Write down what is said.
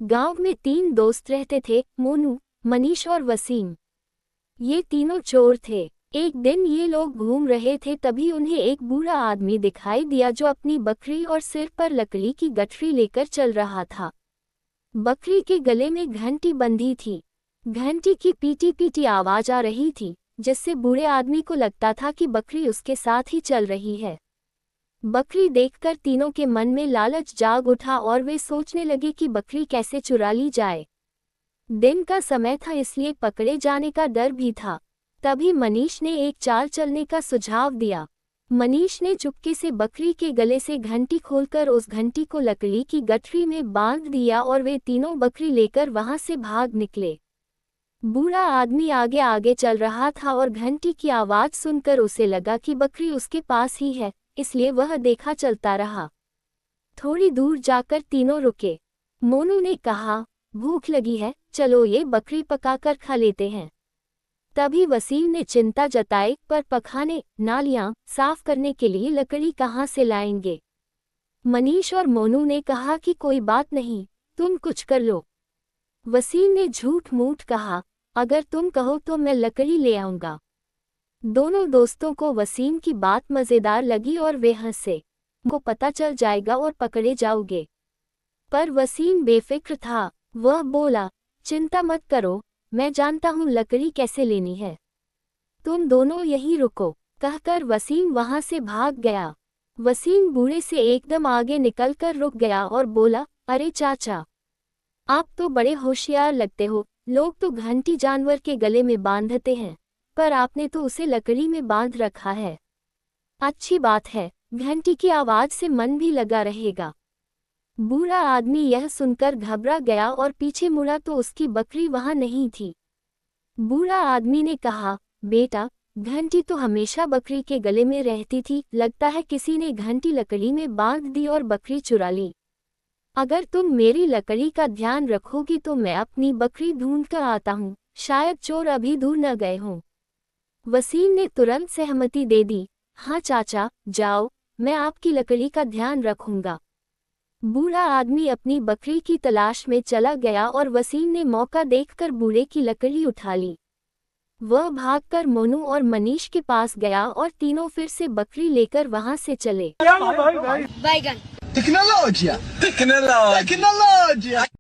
गांव में 3 दोस्त रहते थे, मोनू, मनीष और वसीम। ये तीनों चोर थे। एक दिन ये लोग घूम रहे थे, तभी उन्हें एक बूढ़ा आदमी दिखाई दिया जो अपनी बकरी और सिर पर लकड़ी की गठरी लेकर चल रहा था। बकरी के गले में घंटी बंधी थी। घंटी की पीटी पीटी आवाज आ रही थी, जिससे बूढ़े आदमी को लगता था कि बकरी उसके साथ ही चल रही है। बकरी देखकर तीनों के मन में लालच जाग उठा और वे सोचने लगे कि बकरी कैसे चुरा ली जाए। दिन का समय था, इसलिए पकड़े जाने का डर भी था। तभी मनीष ने एक चाल चलने का सुझाव दिया। मनीष ने चुपके से बकरी के गले से घंटी खोलकर उस घंटी को लकड़ी की गठरी में बांध दिया और वे तीनों बकरी लेकर वहां से भाग निकले। बूढ़ा आदमी आगे आगे चल रहा था और घंटी की आवाज सुनकर उसे लगा कि बकरी उसके पास ही है, इसलिए वह देखा चलता रहा। थोड़ी दूर जाकर तीनों रुके। मोनू ने कहा, भूख लगी है, चलो ये बकरी पकाकर खा लेते हैं। तभी वसीम ने चिंता जताई, पर पखाने, नालियां साफ करने के लिए लकड़ी कहाँ से लाएंगे। मनीष और मोनू ने कहा कि कोई बात नहीं, तुम कुछ कर लो। वसीम ने झूठ मूठ कहा, अगर तुम कहो तो मैं लकड़ी ले आऊंगा। दोनों दोस्तों को वसीम की बात मजेदार लगी और वे हंसे। को पता चल जाएगा और पकड़े जाओगे। पर वसीम बेफिक्र था। वह बोला, चिंता मत करो, मैं जानता हूँ लकड़ी कैसे लेनी है। तुम दोनों यहीं रुको, कहकर वसीम वहां से भाग गया। वसीम बूढ़े से एकदम आगे निकलकर रुक गया और बोला, अरे चाचा, आप तो बड़े होशियार लगते हो। लोग तो घंटी जानवर के गले में बांधते हैं, पर आपने तो उसे लकड़ी में बांध रखा है। अच्छी बात है, घंटी की आवाज से मन भी लगा रहेगा। बूढ़ा आदमी यह सुनकर घबरा गया और पीछे मुड़ा तो उसकी बकरी वहां नहीं थी। बूढ़ा आदमी ने कहा, बेटा, घंटी तो हमेशा बकरी के गले में रहती थी, लगता है किसी ने घंटी लकड़ी में बांध दी और बकरी चुरा ली। अगर तुम मेरी लकड़ी का ध्यान रखोगी तो मैं अपनी बकरी ढूंढ कर आता हूँ, शायद चोर अभी दूर न गए हों। वसीम ने तुरंत सहमति दे दी, हाँ चाचा, जाओ, मैं आपकी लकड़ी का ध्यान रखूंगा। बूढ़ा आदमी अपनी बकरी की तलाश में चला गया और वसीम ने मौका देखकर बूढ़े की लकड़ी उठा ली। वह भागकर मोनू और मनीष के पास गया और तीनों फिर से बकरी लेकर वहां से चले। बैगन टेक्नोलॉजिया टेक्नोलॉजिया